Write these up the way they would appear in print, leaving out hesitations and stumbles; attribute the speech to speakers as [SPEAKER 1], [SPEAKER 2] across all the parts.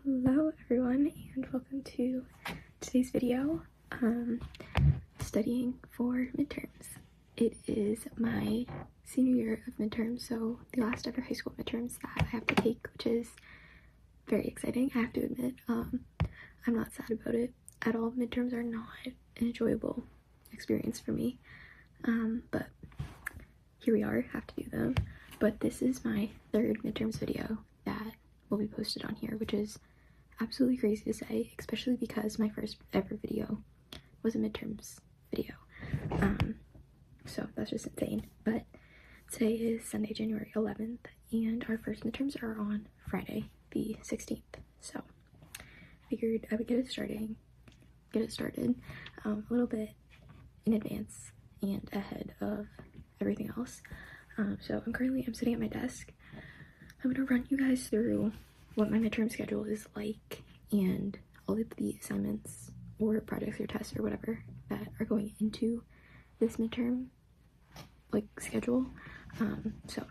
[SPEAKER 1] Hello everyone and welcome to today's video, studying for midterms. It is my senior year of midterms, so the last ever high school midterms that I have to take, which is very exciting, I have to admit. I'm not sad about it at all. Midterms are not an enjoyable experience for me, but here we are, have to do them. But this is my third midterms video that will be posted on here, which is absolutely crazy to say, especially because my first ever video was a midterms video. So that's just insane. But today is Sunday, January 11th, and our first midterms are on Friday, the 16th. So figured I would get it started a little bit in advance and ahead of everything else. So I'm sitting at my desk. I'm gonna run you guys through what my midterm schedule is like and all of the assignments or projects or tests or whatever that are going into this midterm schedule. So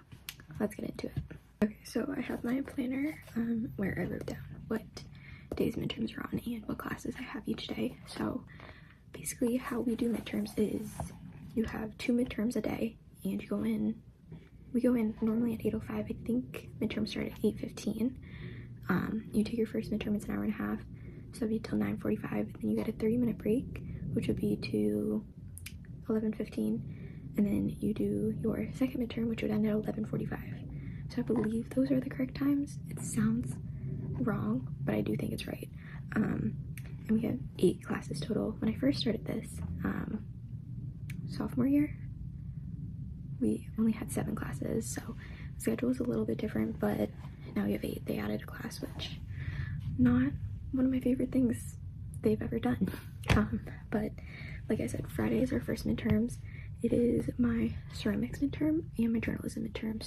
[SPEAKER 1] let's get into it. Okay, so I have my planner where I wrote down what days midterms are on and what classes I have each day. So basically how we do midterms is you have 2 midterms a day and we go in normally at 8:05. I think midterms start at 8:15. You take your first midterm, it's an hour and a half, so that'd be till 9:45. Then you get a 30-minute break, which would be to 11:15, and then you do your second midterm, which would end at 11:45. So I believe those are the correct times. It sounds wrong, but I do think it's right. And we have 8 classes total. When I first started this, sophomore year, we only had 7 classes, so the schedule is a little bit different, but now we have 8. They added a class, which not one of my favorite things they've ever done. But like I said, Friday is our first midterms. It is my ceramics midterm and my journalism midterm.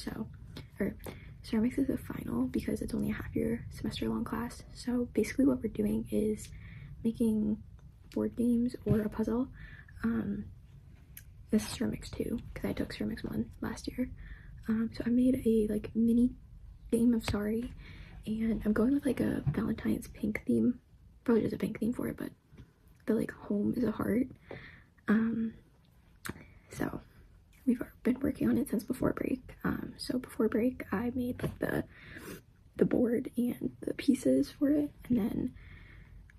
[SPEAKER 1] Ceramics is a final because it's only a half-year semester-long class. So basically what we're doing is making board games or a puzzle. This is ceramics 2 because I took ceramics 1 last year. So I made a mini game of Sorry, and I'm going with a Valentine's pink theme. Probably just a pink theme for it, but the home is a heart. So we've been working on it since before break. So before break I made the board and the pieces for it, and then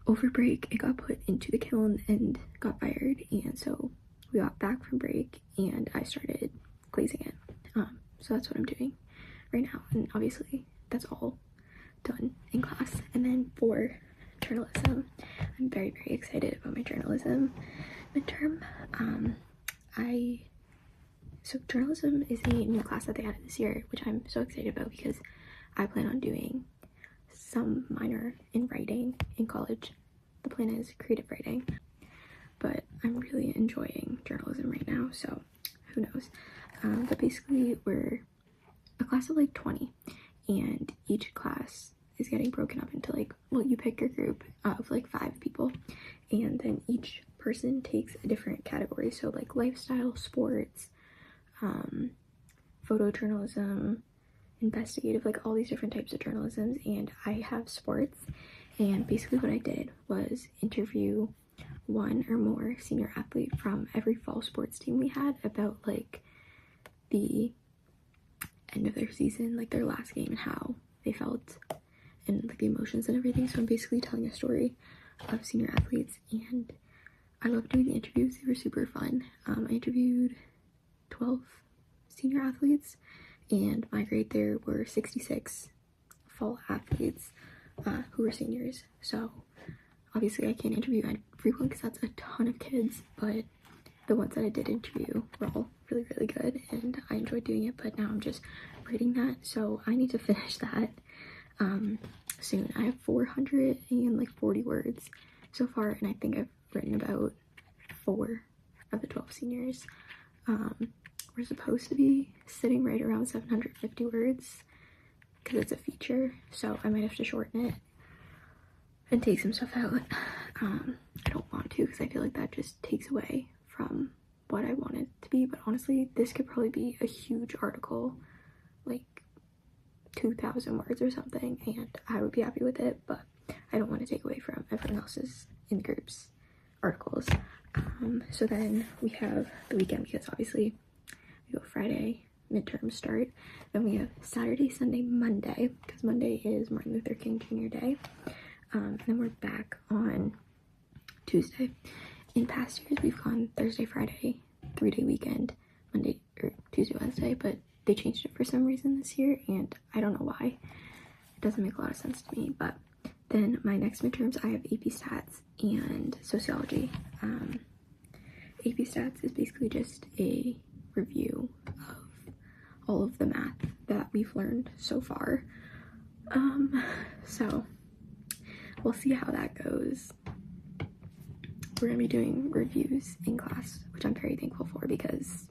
[SPEAKER 1] over break it got put into the kiln and got fired, and so we got back from break and I started glazing it. So that's what I'm doing right now, and obviously that's all done in class. And then for journalism, I'm very excited about my journalism midterm. So journalism is a new class that they added this year, which I'm so excited about because I plan on doing some minor in writing in college. The plan is creative writing, but I'm really enjoying journalism right now, so who knows. But basically we're a class of 20, and each class is getting broken up into you pick your group of 5 people, and then each person takes a different category. So lifestyle, sports, photojournalism, investigative, all these different types of journalisms, and I have sports. And basically what I did was interview 1 or more senior athlete from every fall sports team we had about the end of their season, their last game, and how they felt and the emotions and everything. So I'm basically telling a story of senior athletes, and I love doing the interviews. They were super fun. I interviewed 12 senior athletes, and my grade there were 66 fall athletes who were seniors. So obviously I can't interview everyone because that's a ton of kids, but the ones that I did interview were all really good, and I enjoyed doing it. But now I'm just writing that, so I need to finish that soon. I have 440 words so far, and I think I've written about 4 of the 12 seniors. We're supposed to be sitting right around 750 words because it's a feature, so I might have to shorten it and take some stuff out. I don't want to because I feel like that just takes away from what I want it to be, but honestly this could probably be a huge article, 2,000 words or something, and I would be happy with it. But I don't want to take away from everyone else's in the group's articles. So then we have the weekend, because obviously we go Friday, midterms start. Then we have Saturday, Sunday, Monday, because Monday is Martin Luther King Jr. Day. And then we're back on Tuesday. In past years, we've gone Thursday, Friday, 3-day weekend, Monday or Tuesday, Wednesday, but they changed it for some reason this year, and I don't know why. It doesn't make a lot of sense to me. But then my next midterms, I have AP Stats and Sociology. AP Stats is basically just a review of all of the math that we've learned so far. So we'll see how that goes. We're gonna be doing reviews in class, which I'm very thankful for, because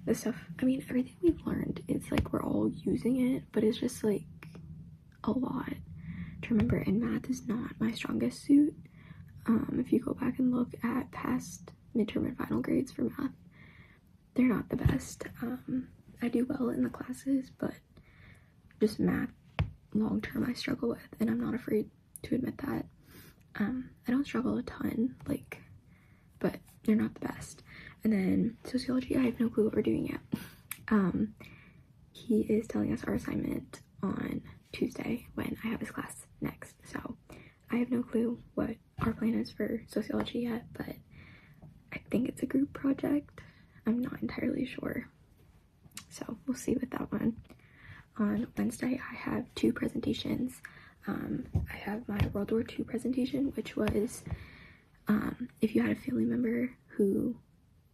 [SPEAKER 1] the stuff, I mean, everything we've learned, it's like we're all using it, but it's just like a lot to remember, and math is not my strongest suit. If you go back and look at past midterm and final grades for math, they're not the best. I do well in the classes, but just math long term I struggle with, and I'm not afraid to admit that. I don't struggle a ton, like, but they're not the best. And then Sociology, I have no clue what we're doing yet. He is telling us our assignment on Tuesday when I have his class next, so I have no clue what our plan is for Sociology yet, but I think it's a group project. I'm not entirely sure, so we'll see with that one. On Wednesday, I have 2 presentations. I have my World War II presentation, which was if you had a family member who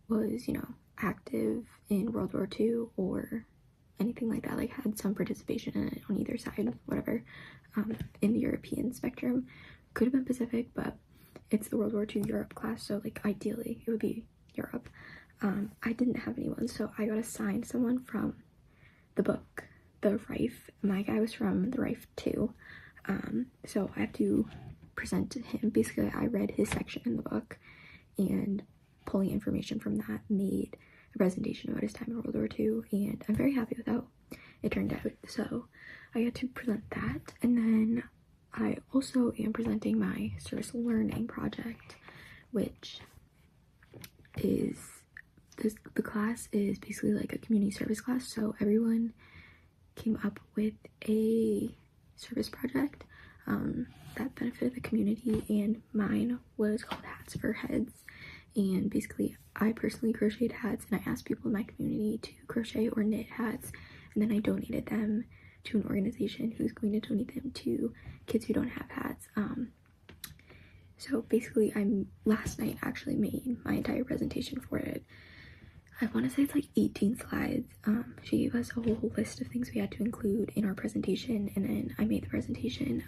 [SPEAKER 1] was, you know, active in World War II or anything like that, like had some participation in it on either side, whatever, in the European spectrum. Could have been Pacific, but it's the World War II Europe class, so like ideally it would be Europe. I didn't have anyone, so I got assigned someone from the book, the Rife. My guy was from the Rife too. So I have to present to him. Basically, I read his section in the book, and pulling information from that made a presentation about his time in World War II, and I'm very happy with how it turned out. So I get to present that, and then I also am presenting my service learning project, which is the class is basically like a community service class, so everyone came up with a service project that benefited the community, and mine was called Hats for Heads. And basically I personally crocheted hats, and I asked people in my community to crochet or knit hats, and then I donated them to an organization who's going to donate them to kids who don't have hats. So basically last night actually made my entire presentation for it. I want to say it's like 18 slides. She gave us a whole list of things we had to include in our presentation, and then I made the presentation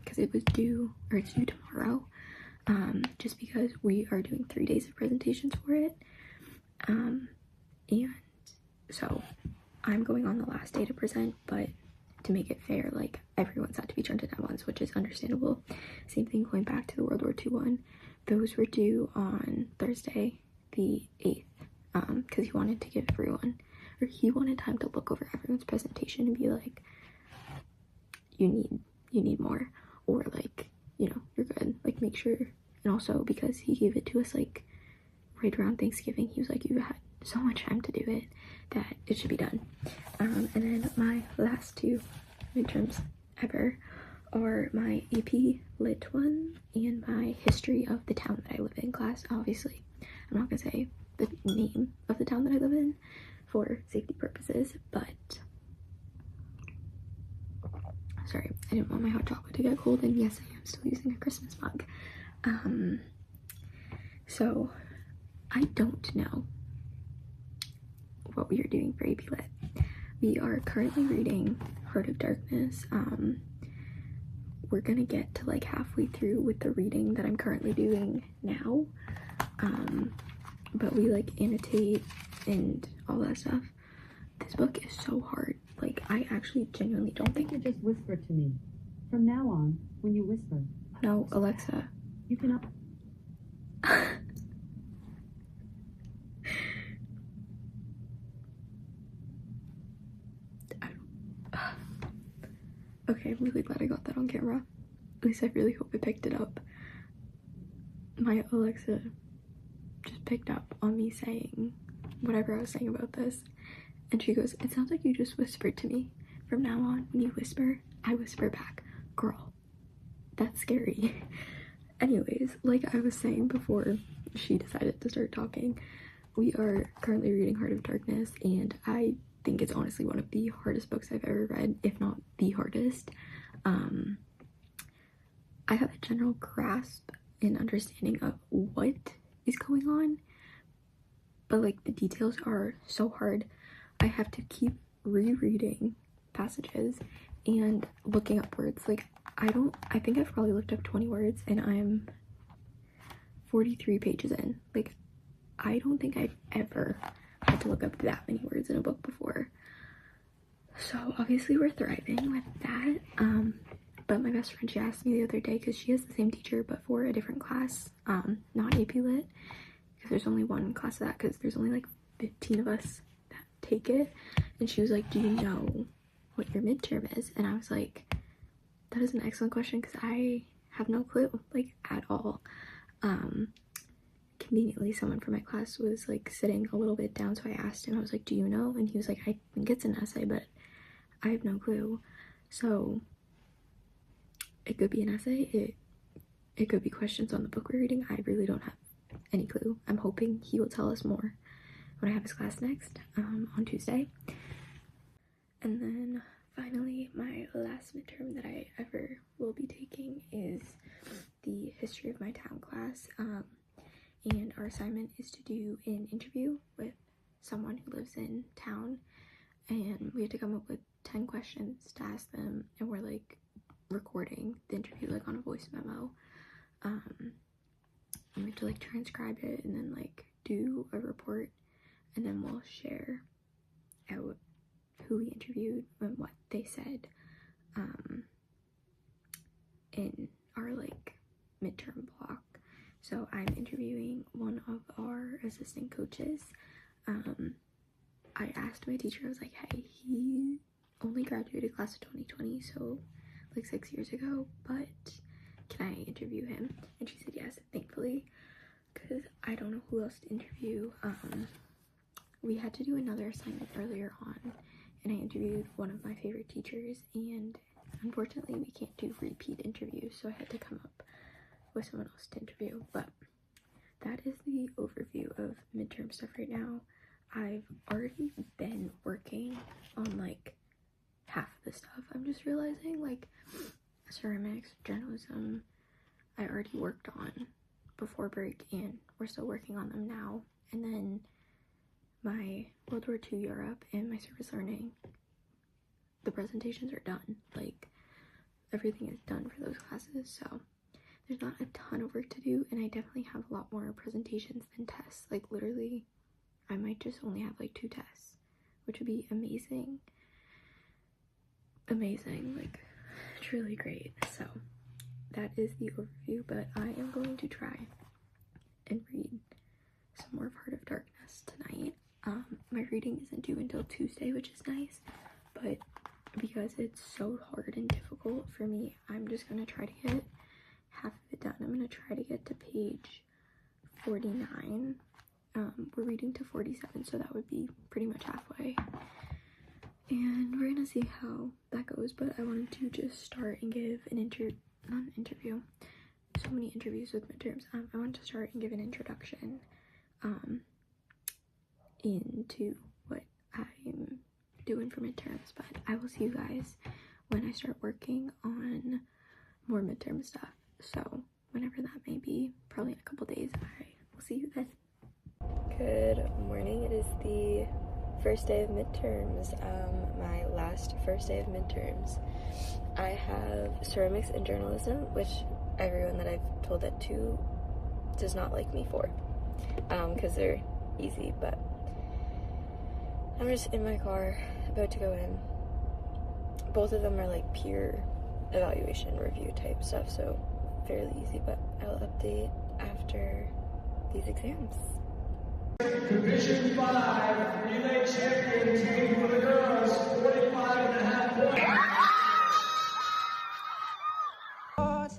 [SPEAKER 1] because it's due tomorrow, just because we are doing 3 days of presentations for it, and so I'm going on the last day to present, but to make it fair, like everyone's had to be turned in at once, which is understandable. Same thing going back to the World War II one. Those were due on Thursday the 8th. Because he wanted to give everyone, or he wanted time to look over everyone's presentation and be like, you need more, or like, you know, you're good, like make sure. And also because he gave it to us like right around Thanksgiving, he was like, you had so much time to do it that it should be done. And then my last 2 midterms ever are my AP Lit one and my History of the Town That I Live In class. Obviously, I'm not gonna say the name of the town that I live in for safety purposes, but sorry, I didn't want my hot chocolate to get cold, and yes, I am still using a Christmas mug. So I don't know what we are doing for AP Lit. We are currently reading Heart of Darkness. We're gonna get to like halfway through with the reading that I'm currently doing now, but we like annotate and all that stuff. This book is so hard. Like, I actually genuinely don't think
[SPEAKER 2] You just whisper to me. From now on, when you whisper.
[SPEAKER 1] No, Alexa.
[SPEAKER 2] You cannot.
[SPEAKER 1] Okay, I'm really glad I got that on camera. At least I really hope it picked it up. My Alexa just picked up on me saying whatever I was saying about this, and she goes, "It sounds like you just whispered to me. From now on, when you whisper, I whisper back." Girl, that's scary. Anyways, like I was saying before she decided to start talking, we are currently reading Heart of Darkness, and I think it's honestly one of the hardest books I've ever read, if not the hardest. I have a general grasp and understanding of what is going on, but like the details are so hard. I have to keep rereading passages and looking up words. Like I think I've probably looked up 20 words and I'm 43 pages in. Like I don't think I've ever had to look up that many words in a book before. So obviously we're thriving with that. But my best friend, she asked me the other day, because she has the same teacher but for a different class, not AP Lit, because there's only one class of that, because there's only like 15 of us that take it. And she was like, "Do you know what your midterm is?" And I was like, that is an excellent question, because I have no clue, like at all. Conveniently, someone from my class was like sitting a little bit down, so I asked him, I was like, "Do you know?" And he was like, "I think it's an essay, but I have no clue." So it could be an essay, it could be questions on the book we're reading. I really don't have any clue. I'm hoping he will tell us more when I have his class next, on Tuesday. And then finally, my last midterm that I ever will be taking is the history of my town class. And our assignment is to do an interview with someone who lives in town, and we have to come up with 10 questions to ask them, and we're like recording the interview like on a voice memo, and we have to like transcribe it and then like do a report, and then we'll share out who we interviewed and what they said in our like midterm block. So I'm interviewing one of our assistant coaches. I asked my teacher, I was like, "Hey, he only graduated class of 2020, so like 6 years ago, but can I interview him?" And she said yes, thankfully, because I don't know who else to interview. We had to do another assignment earlier on, and I interviewed one of my favorite teachers, and unfortunately we can't do repeat interviews, so I had to come up with someone else to interview. But that is the overview of midterm stuff right now. I've already been working on like half of the stuff. I'm just realizing, like ceramics, journalism, I already worked on before break, and we're still working on them now. And then my World War II Europe and my service learning, the presentations are done. Like everything is done for those classes, so there's not a ton of work to do, and I definitely have a lot more presentations than tests. Like literally I might just only have like 2 tests, which would be amazing, like truly great. So that is the overview, but I am going to try and read some more of Heart of Darkness tonight. My reading isn't due until Tuesday, which is nice, but because it's so hard and difficult for me, I'm just gonna try to get half of it done. I'm gonna try to get to page 49. We're reading to 47, so that would be pretty much halfway, and we're gonna see how that goes. But I wanted to just start and give an interview, so many interviews with midterms. I want to start and give an introduction into what I'm doing for midterms, but I will see you guys when I start working on more midterm stuff. So whenever that may be, probably in a couple days, I will see you then. Good morning. It is the first day of midterms, my last first day of midterms. I have ceramics and journalism, which everyone that I've told that to does not like me for, because they're easy, but I'm just in my car about to go in. Both of them are like peer evaluation review type stuff, so fairly easy, but I'll update after these exams.
[SPEAKER 3] Division 5 relay champion team for the girls, 45.5 points.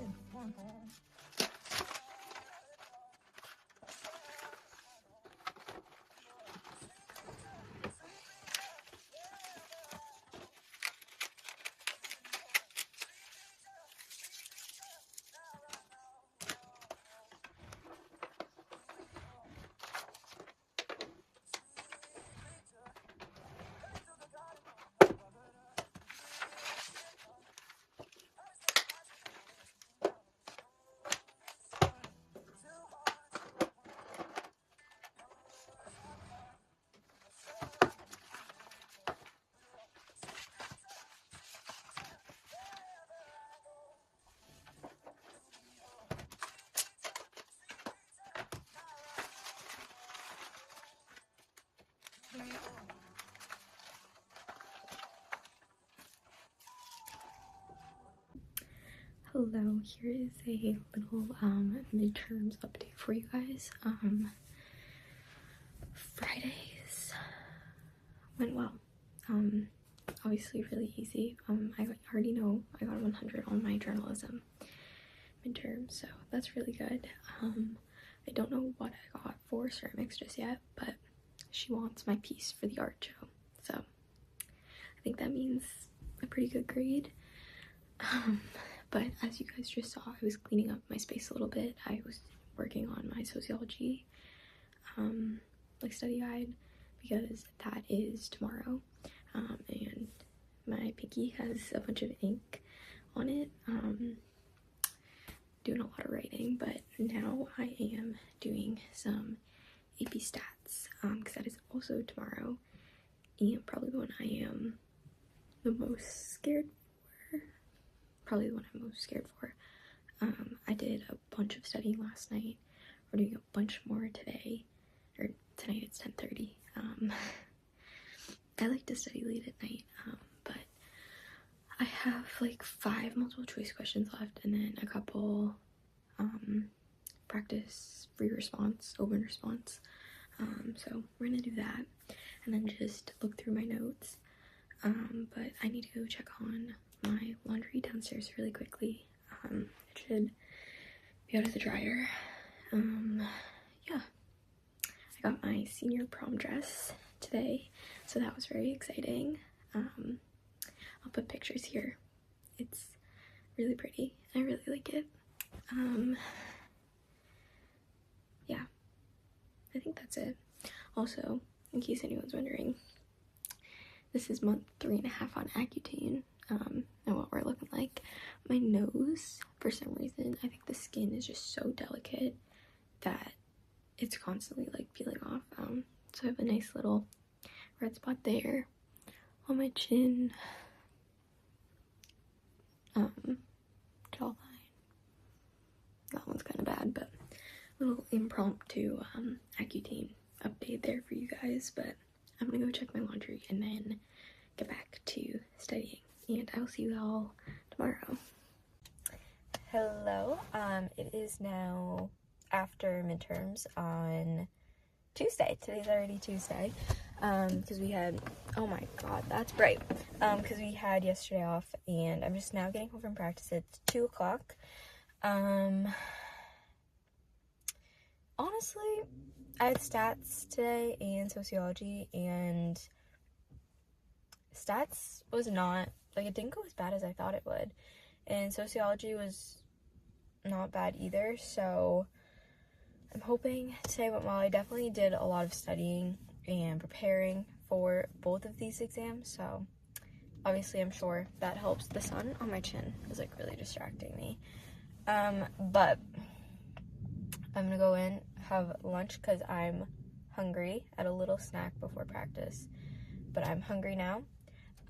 [SPEAKER 1] Hello, here is a little midterms update for you guys. Fridays went well. Obviously really easy. I already know I got 100 on my journalism midterm, so that's really good. I don't know what I got for ceramics just yet, but she wants my piece for the art show, so I think that means a pretty good grade. But as you guys just saw, I was cleaning up my space a little bit. I was working on my sociology like study guide, because that is tomorrow, and my pinky has a bunch of ink on it. Doing a lot of writing, but now I am doing some AP stats, because that is also tomorrow, and probably the one I am the most scared for. Probably the one I'm most scared for. I did a bunch of studying last night. We're doing a bunch more today, or tonight. It's 10:30. I like to study late at night, but I have like 5 multiple choice questions left, and then a couple practice free response, open response. So we're gonna do that, and then just look through my notes. But I need to go check on my laundry downstairs really quickly. It should be out of the dryer. Yeah, I got my senior prom dress today, so that was very exciting. I'll put pictures here. It's really pretty. I really like it. Yeah, I think that's it. Also, in case anyone's wondering, this is month 3.5 on Accutane, and what we're looking like. My nose, for some reason, I think the skin is just so delicate that it's constantly like peeling off. So I have a nice little red spot there on my chin, jawline. That one's kind of bad, but a little impromptu Accutane update there for you guys. But I'm gonna go check my laundry and then get back to studying, and I'll see you all tomorrow.
[SPEAKER 4] Hello, it is now after midterms on Tuesday. Today's already Tuesday, because we had, oh my god, that's bright, because we had yesterday off, and I'm just now getting home from practice. It's 2 o'clock. Honestly, I had stats today and sociology, and stats was not, like, it didn't go as bad as I thought it would, and sociology was not bad either, so I'm hoping today went well. I definitely did a lot of studying and preparing for both of these exams, so obviously I'm sure that helps. The sun on my chin is like really distracting me, but I'm gonna go in, have lunch, because I'm hungry. I had a little snack before practice, but I'm hungry now,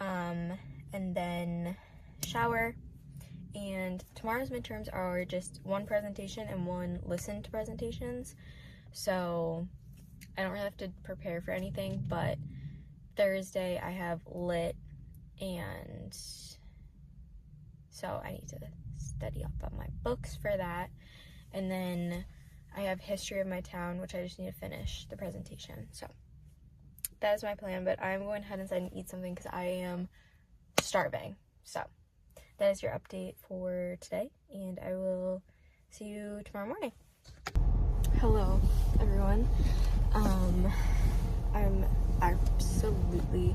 [SPEAKER 4] and then shower. And tomorrow's midterms are just one presentation and one listen to presentations, so I don't really have to prepare for anything. But Thursday I have lit, and so I need to study up on my books for that. And then I have history of my town, which I just need to finish the presentation. So that is my plan, but I'm going ahead inside and eat something because I am starving. So that is your update for today, and I will see you tomorrow morning. Hello, everyone. I'm absolutely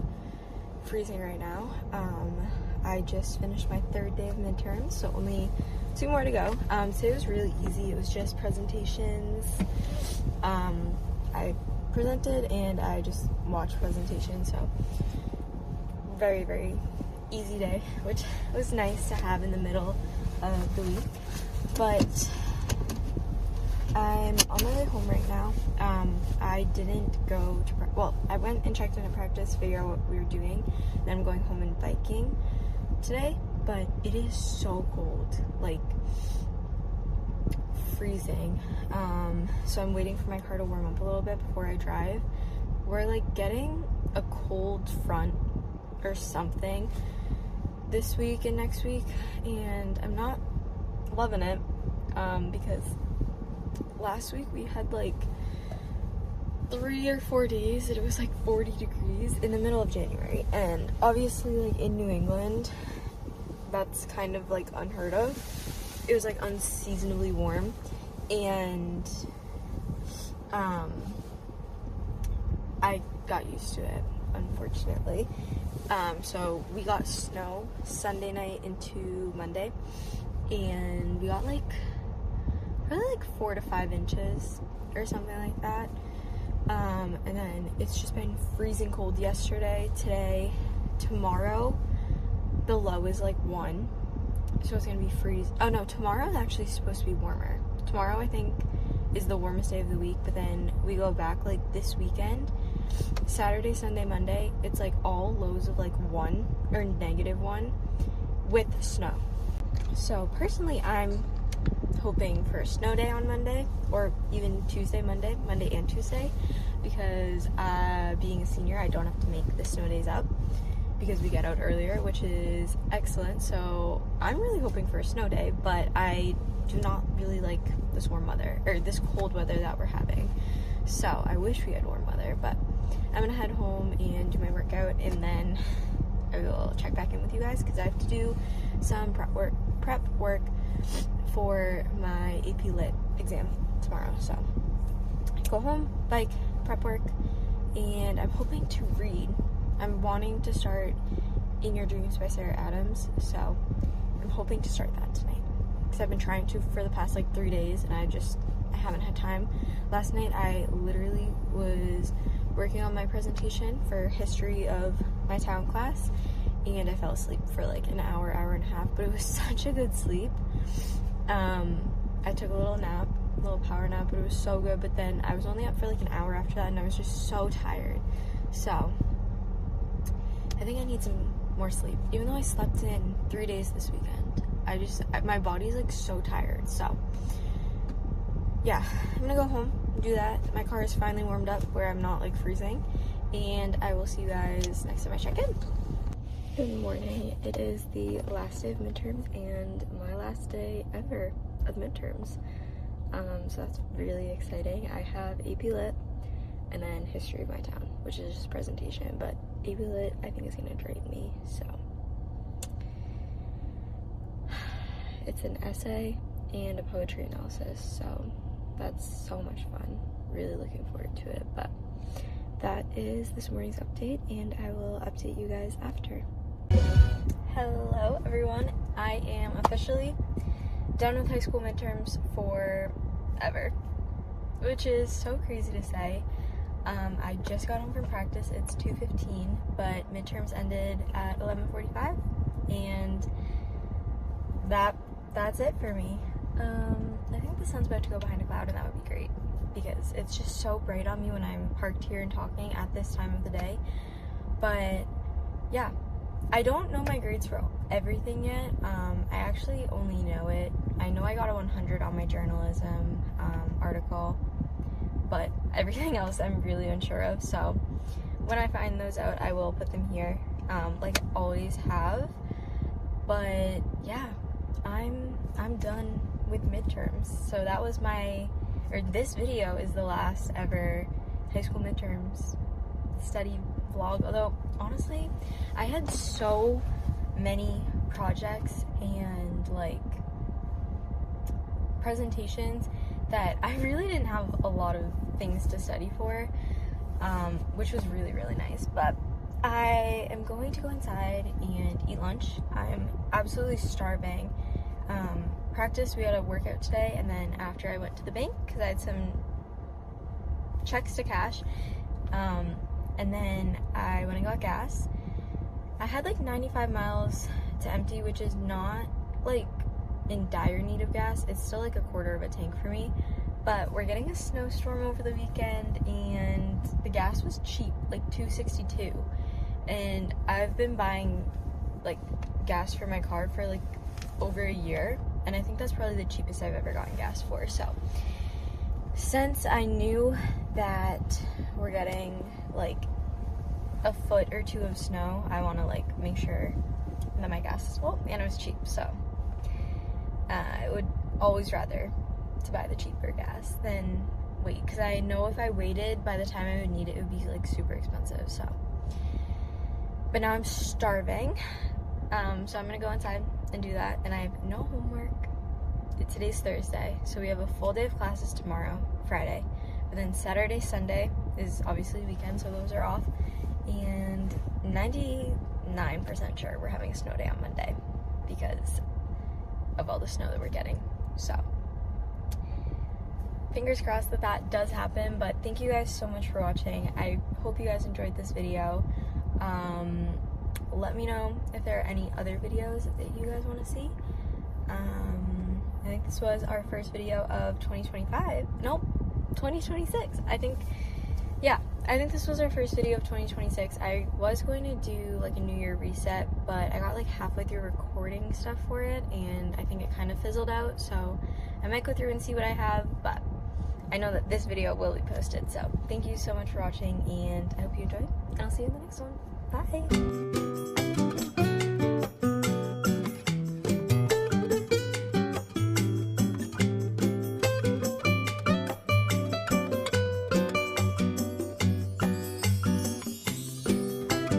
[SPEAKER 4] freezing right now. I just finished my 3rd day of midterms, so only 2 more to go. Today was really easy. It was just presentations. I presented and I just watched presentations, so very, very easy day, which was nice to have in the middle of the week. But I'm on my way home right now. I didn't go to, I went and checked into practice, figure out what we were doing, then I'm going home and biking today, but it is so cold, like freezing. So I'm waiting for my car to warm up a little bit before I drive. We're like getting a cold front or something this week and next week, and I'm not loving it, because last week we had like 3 or 4 days that it was like 40 degrees in the middle of January, and obviously like in New England that's kind of like unheard of. It was like unseasonably warm, and I got used to it, unfortunately. So we got snow Sunday night into Monday, and we got like probably like 4 to 5 inches or something like that. And then it's just been freezing cold yesterday, today, tomorrow. The low is like 1, so it's gonna be oh no, tomorrow is actually supposed to be warmer. Tomorrow I think is the warmest day of the week, but then we go back like this weekend, Saturday, Sunday, Monday, it's like all lows of like 1 or -1 with snow. So personally, I'm hoping for a snow day on Monday, or even Tuesday, Monday and Tuesday, because being a senior, I don't have to make the snow days up because we get out earlier, which is excellent. So I'm really hoping for a snow day, but I do not really like this warm weather, or this cold weather that we're having. So I wish we had warm weather, but I'm gonna head home and do my workout, and then I will check back in with you guys because I have to do some prep work for my AP Lit exam tomorrow. So go home, bike, prep work, and I'm hoping to read. I'm wanting to start In Your Dreams by Sarah Adams, so I'm hoping to start that tonight because I've been trying to for the past like 3 days, and I haven't had time. Last night I literally was working on my presentation for history of my town class, and I fell asleep for like an hour and a half, but it was such a good sleep. I took a little power nap, but it was so good. But then I was only up for like an hour after that, and I was just so tired. So I think I need some more sleep, even though I slept in 3 days this weekend. My body's like so tired. So yeah, I'm gonna go home and do that. My car is finally warmed up where I'm not like freezing, and I will see you guys next time I check in. Good morning. It is the last day of midterms and my last day ever of midterms. So that's really exciting. I have AP Lit and then history of my town, which is just presentation, but AP Lit I think is gonna drain me. So it's an essay and a poetry analysis, so that's so much fun. Really looking forward to it. But that is this morning's update, and I will update you guys after. Hello everyone, I am officially done with high school midterms forever, which is so crazy to say. I just got home from practice. It's 2:15, but midterms ended at 11:45, and that's it for me. I think the sun's about to go behind a cloud, and that would be great because it's just so bright on me when I'm parked here and talking at this time of the day. But yeah, I don't know my grades for everything yet. I actually only know it. I know I got a 100 on my journalism article, but everything else I'm really unsure of. So when I find those out, I will put them here, like I always have. But yeah, I'm done with midterms. So that was this video is the last ever high school midterms study vlog. Although honestly, I had so many projects and like presentations that I really didn't have a lot of things to study for, which was really, really nice. But I am going to go inside and eat lunch. I'm absolutely starving. Practice, we had a workout today, and then after I went to the bank because I had some checks to cash, and then I went and got gas. I had like 95 miles to empty, which is not like in dire need of gas. It's still like a quarter of a tank for me, but we're getting a snowstorm over the weekend and the gas was cheap, like $2.62, and I've been buying like gas for my car for like over a year, and I think that's probably the cheapest I've ever gotten gas for. So since I knew that we're getting like a foot or two of snow, I want to like make sure that my gas is full and it was cheap. So I would always rather to buy the cheaper gas than wait, because I know if I waited, by the time I would need it, it would be like super expensive. So, but now I'm starving, so I'm gonna go inside and do that, and I have no homework. Today's Thursday, so we have a full day of classes tomorrow, Friday, but then Saturday, Sunday is obviously weekend, so those are off, and 99% sure we're having a snow day on Monday because of all the snow that we're getting. So fingers crossed that that does happen. But thank you guys so much for watching. I hope you guys enjoyed this video. Let me know if there are any other videos that you guys want to see. I think this was our first video of 2025. Nope, 2026. I think this was our first video of 2026. I was going to do like a New Year reset, but I got like halfway through recording stuff for it, and I think it kind of fizzled out, so I might go through and see what I have, but I know that this video will be posted. So thank you so much for watching, and I hope you enjoyed, and I'll see you in the next one. Bye!